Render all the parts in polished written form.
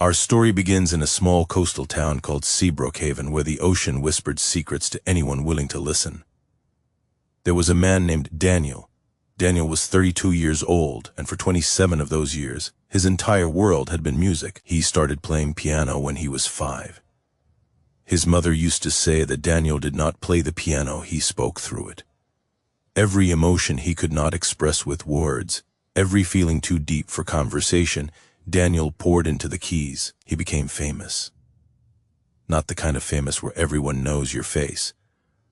Our story begins in a small coastal town called Seabrookhaven, where the ocean whispered secrets to anyone willing to listen. There was a man named Daniel. Daniel was 32 years old, and for 27 of those years, his entire world had been music. He started playing piano when he was 5. His mother used to say that Daniel did not play the piano, he spoke through it. Every emotion he could not express with words, every feeling too deep for conversation, Daniel poured into the keys. He became famous. Not the kind of famous where everyone knows your face,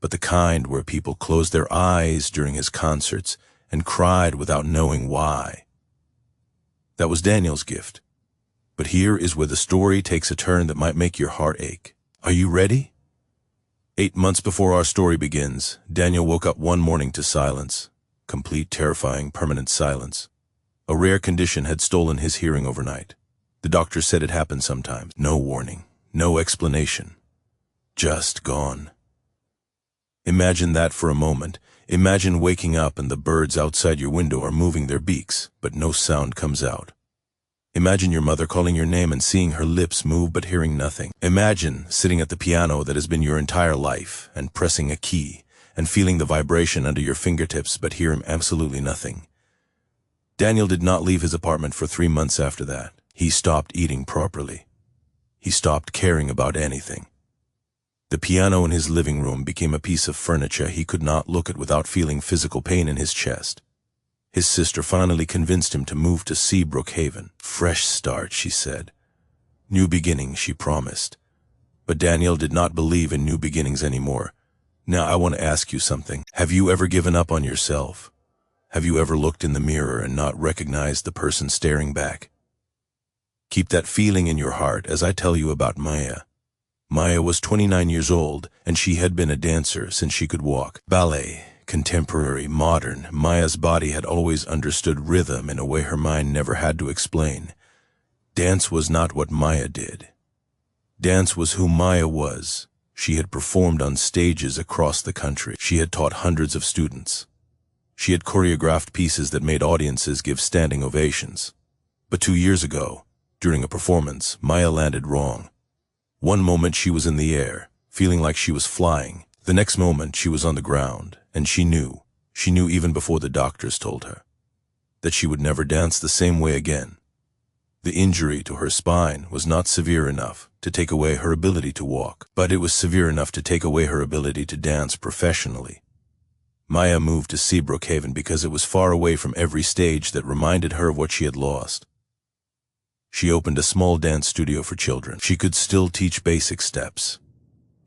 but the kind where people closed their eyes during his concerts and cried without knowing why. That was Daniel's gift. But here is where the story takes a turn that might make your heart ache. Are you ready? 8 months before our story begins, Daniel woke up one morning to silence. Complete, terrifying, permanent silence. A rare condition had stolen his hearing overnight. The doctor said it happens sometimes. No warning, no explanation. Just gone. Imagine that for a moment. Imagine waking up and the birds outside your window are moving their beaks, but no sound comes out. Imagine your mother calling your name and seeing her lips move but hearing nothing. Imagine sitting at the piano that has been your entire life and pressing a key and feeling the vibration under your fingertips but hearing absolutely nothing. Daniel did not leave his apartment for 3 months after that. He stopped eating properly. He stopped caring about anything. The piano in his living room became a piece of furniture he could not look at without feeling physical pain in his chest. His sister finally convinced him to move to Seabrookhaven. Fresh start, she said. New beginnings, she promised. But Daniel did not believe in new beginnings anymore. Now I want to ask you something. Have you ever given up on yourself? Have you ever looked in the mirror and not recognized the person staring back? Keep that feeling in your heart as I tell you about Maya. Maya was 29 years old, and she had been a dancer since she could walk. Ballet, contemporary, modern, Maya's body had always understood rhythm in a way her mind never had to explain. Dance was not what Maya did. Dance was who Maya was. She had performed on stages across the country. She had taught hundreds of students. She had choreographed pieces that made audiences give standing ovations. But 2 years ago, during a performance, Maya landed wrong. One moment she was in the air, feeling like she was flying. The next moment she was on the ground, and she knew even before the doctors told her, that she would never dance the same way again. The injury to her spine was not severe enough to take away her ability to walk, but it was severe enough to take away her ability to dance professionally. Maya moved to Seabrookhaven because it was far away from every stage that reminded her of what she had lost. She opened a small dance studio for children. She could still teach basic steps.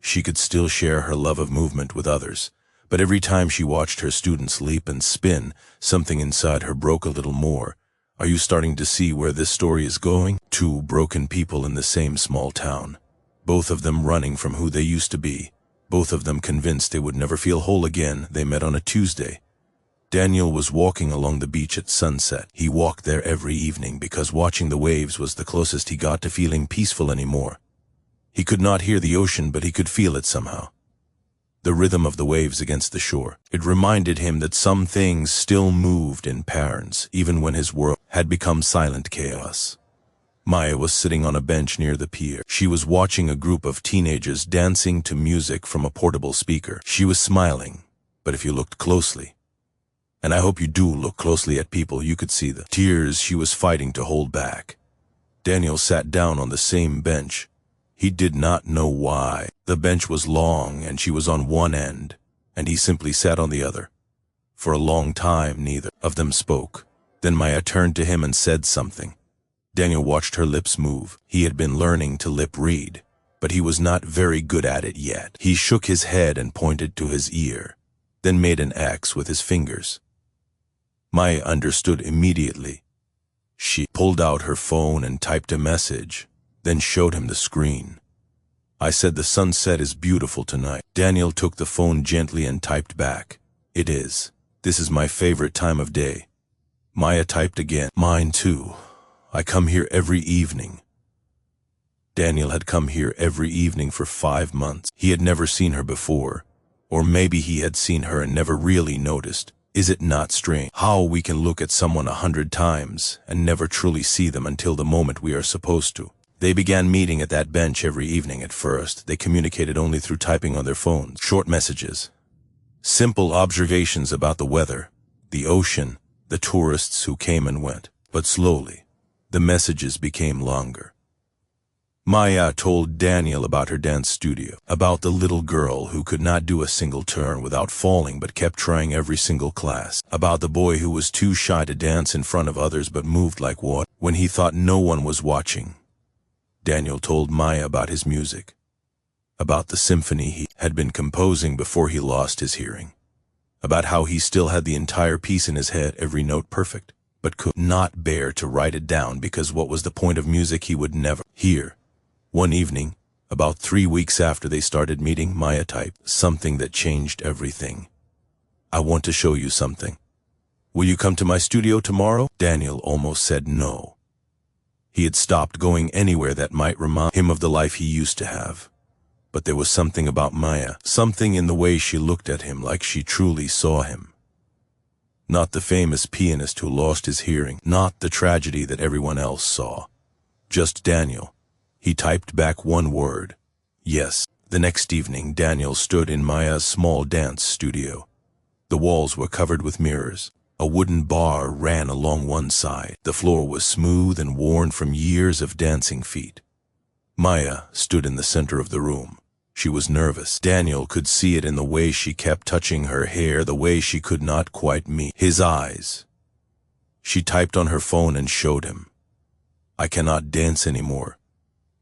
She could still share her love of movement with others, but every time she watched her students leap and spin, something inside her broke a little more. Are you starting to see where this story is going? 2 broken people in the same small town, both of them running from who they used to be. Both of them convinced they would never feel whole again. They met on a Tuesday. Daniel was walking along the beach at sunset. He walked there every evening because watching the waves was the closest he got to feeling peaceful anymore. He could not hear the ocean, but he could feel it somehow. The rhythm of the waves against the shore. It reminded him that some things still moved in patterns, even when his world had become silent chaos. Maya was sitting on a bench near the pier. She was watching a group of teenagers dancing to music from a portable speaker. She was smiling, but if you looked closely, and I hope you do look closely at people, you could see the tears she was fighting to hold back. Daniel sat down on the same bench. He did not know why. The bench was long and she was on one end, and he simply sat on the other. For a long time, neither of them spoke. Then Maya turned to him and said something. Daniel watched her lips move. He had been learning to lip read, but he was not very good at it yet. He shook his head and pointed to his ear, then made an X with his fingers. Maya understood immediately. She pulled out her phone and typed a message, then showed him the screen. I said the sunset is beautiful tonight. Daniel took the phone gently and typed back. It is. This is my favorite time of day. Maya typed again. Mine too. I come here every evening. Daniel had come here every evening for 5 months. He had never seen her before, or maybe he had seen her and never really noticed. Is it not strange how we can look at someone 100 times and never truly see them until the moment we are supposed to? They began meeting at that bench every evening. At first, they communicated only through typing on their phones, short messages, simple observations about the weather, the ocean, the tourists who came and went. But slowly, the messages became longer. Maya told Daniel about her dance studio, about the little girl who could not do a single turn without falling but kept trying every single class, about the boy who was too shy to dance in front of others but moved like water when he thought no one was watching. Daniel told Maya about his music, about the symphony he had been composing before he lost his hearing, about how he still had the entire piece in his head, every note perfect, but could not bear to write it down because what was the point of music he would never hear. One evening, about 3 weeks after they started meeting, Maya typed something that changed everything. "I want to show you something. Will you come to my studio tomorrow?" Daniel almost said no. He had stopped going anywhere that might remind him of the life he used to have. But there was something about Maya, something in the way she looked at him like she truly saw him. Not the famous pianist who lost his hearing, not the tragedy that everyone else saw. Just Daniel. He typed back one word: yes. The next evening, Daniel stood in Maya's small dance studio. The walls were covered with mirrors. A wooden bar ran along one side. The floor was smooth and worn from years of dancing feet. Maya stood in the center of the room. She was nervous. Daniel could see it in the way she kept touching her hair, the way she could not quite meet his eyes. She typed on her phone and showed him. "I cannot dance anymore.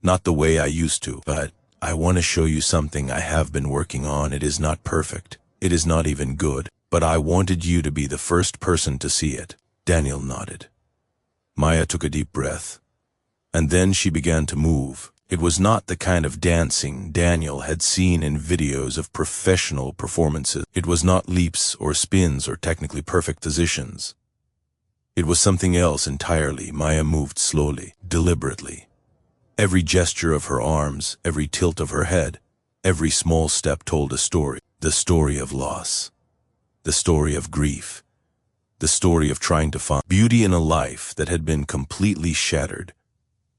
Not the way I used to, but I want to show you something I have been working on. It is not perfect. It is not even good, but I wanted you to be the first person to see it." Daniel nodded. Maya took a deep breath, and then she began to move. It was not the kind of dancing Daniel had seen in videos of professional performances. It was not leaps or spins or technically perfect positions. It was something else entirely. Maya moved slowly, deliberately. Every gesture of her arms, every tilt of her head, every small step told a story. The story of loss, the story of grief, the story of trying to find beauty in a life that had been completely shattered.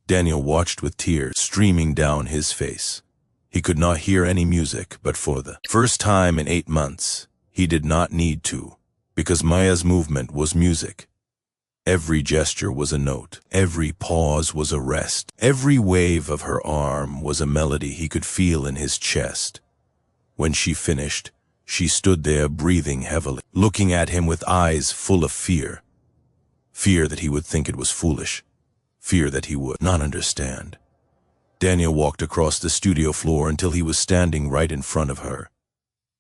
Daniel watched with tears streaming down his face. He could not hear any music, but for the first time in 8 months, he did not need to, because Maya's movement was music. Every gesture was a note. Every pause was a rest. Every wave of her arm was a melody he could feel in his chest. When she finished, she stood there breathing heavily, looking at him with eyes full of fear. Fear that he would think it was foolish. Fear that he would not understand. Daniel walked across the studio floor until he was standing right in front of her.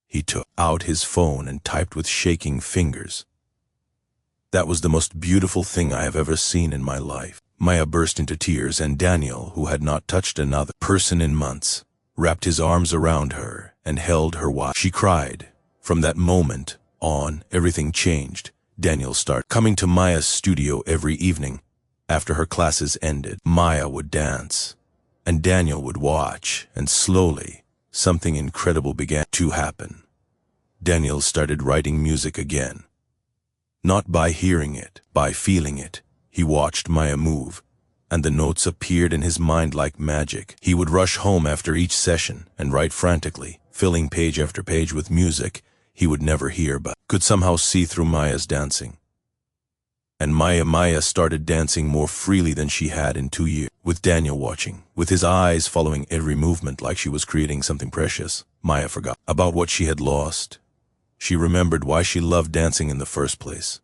He took out his phone and typed with shaking fingers. "That was the most beautiful thing I have ever seen in my life." Maya burst into tears, and Daniel, who had not touched another person in months, wrapped his arms around her and held her while she cried. From that moment on, everything changed. Daniel started coming to Maya's studio every evening. After her classes ended, Maya would dance, and Daniel would watch, and slowly, something incredible began to happen. Daniel started writing music again. Not by hearing it, by feeling it. He watched Maya move, and the notes appeared in his mind like magic. He would rush home after each session and write frantically, filling page after page with music he would never hear but could somehow see through Maya's dancing. And Maya started dancing more freely than she had in 2 years. With Daniel watching, with his eyes following every movement like she was creating something precious, Maya forgot about what she had lost. She remembered why she loved dancing in the first place.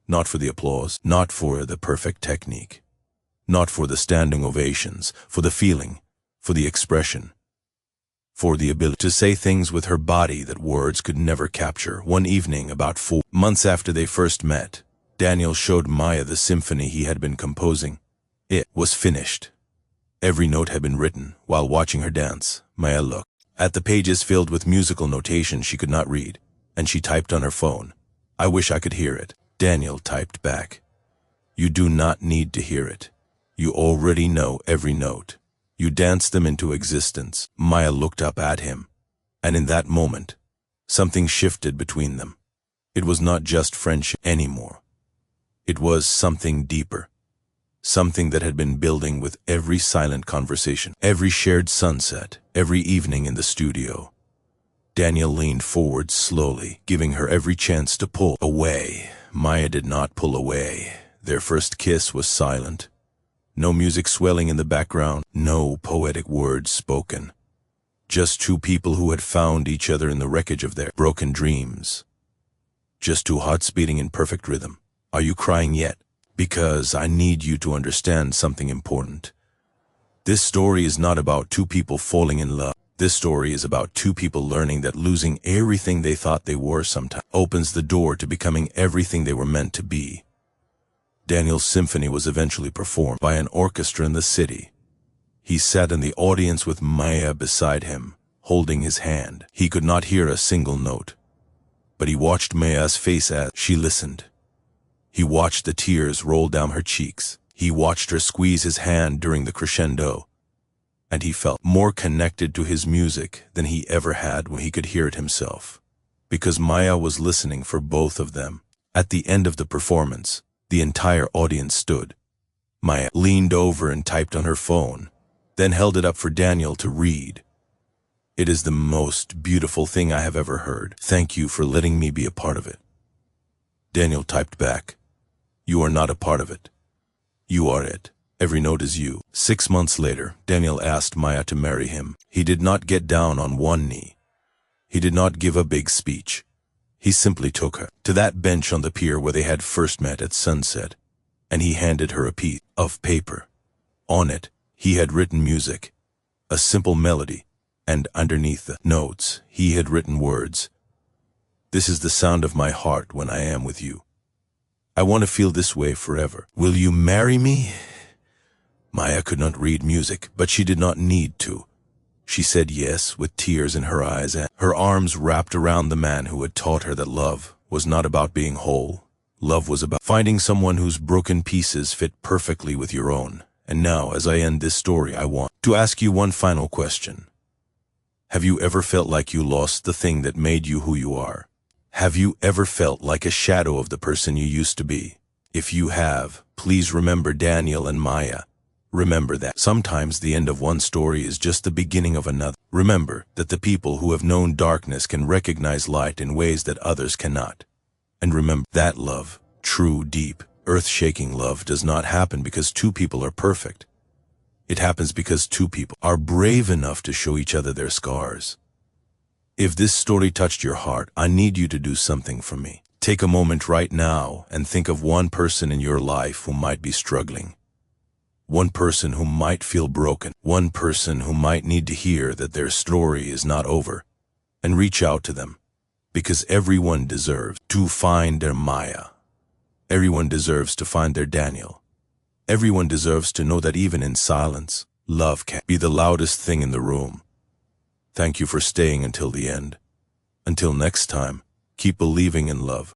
Not for the applause, not for the perfect technique, not for the standing ovations, for the feeling, for the expression, for the ability to say things with her body that words could never capture. One evening, about 4 months after they first met, Daniel showed Maya the symphony he had been composing. It was finished. Every note had been written. While watching her dance, Maya looked at the pages filled with musical notation she could not read, and she typed on her phone, "I wish I could hear it." Daniel typed back, "You do not need to hear it. You already know every note. You danced them into existence." Maya looked up at him, and in that moment, something shifted between them. It was not just friendship anymore. It was something deeper, something that had been building with every silent conversation, every shared sunset, every evening in the studio. Daniel leaned forward slowly, giving her every chance to pull away. Maya did not pull away. Their first kiss was silent. No music swelling in the background, no poetic words spoken. Just two people who had found each other in the wreckage of their broken dreams. Just two hearts beating in perfect rhythm. Are you crying yet? Because I need you to understand something important. This story is not about two people falling in love. This story is about two people learning that losing everything they thought they were sometimes opens the door to becoming everything they were meant to be. Daniel's symphony was eventually performed by an orchestra in the city. He sat in the audience with Maya beside him, holding his hand. He could not hear a single note, but he watched Maya's face as she listened. He watched the tears roll down her cheeks. He watched her squeeze his hand during the crescendo, and he felt more connected to his music than he ever had when he could hear it himself, because Maya was listening for both of them. At the end of the performance, the entire audience stood. Maya leaned over and typed on her phone, then held it up for Daniel to read. It is the most beautiful thing I have ever heard. Thank you for letting me be a part of it. Daniel typed back, you are not a part of it. You are it. Every note is you. 6 months later, Daniel asked Maya to marry him. He did not get down on one knee. He did not give a big speech. He simply took her to that bench on the pier where they had first met at sunset, and he handed her a piece of paper. On it, he had written music, a simple melody, and underneath the notes, he had written words. This is the sound of my heart when I am with you. I want to feel this way forever. Will you marry me? Maya could not read music, but she did not need to. She said yes with tears in her eyes, and her arms wrapped around the man who had taught her that love was not about being whole. Love was about finding someone whose broken pieces fit perfectly with your own. And now, as I end this story, I want to ask you one final question. Have you ever felt like you lost the thing that made you who you are? Have you ever felt like a shadow of the person you used to be? If you have, please remember Daniel and Maya. Remember that sometimes the end of one story is just the beginning of another. Remember that the people who have known darkness can recognize light in ways that others cannot. And remember that love, true, deep, earth-shaking love, does not happen because two people are perfect. It happens because two people are brave enough to show each other their scars. If this story touched your heart, I need you to do something for me. Take a moment right now and think of one person in your life who might be struggling. One person who might feel broken. One person who might need to hear that their story is not over. And reach out to them. Because everyone deserves to find their Maya. Everyone deserves to find their Daniel. Everyone deserves to know that even in silence, love can be the loudest thing in the room. Thank you for staying until the end. Until next time, keep believing in love.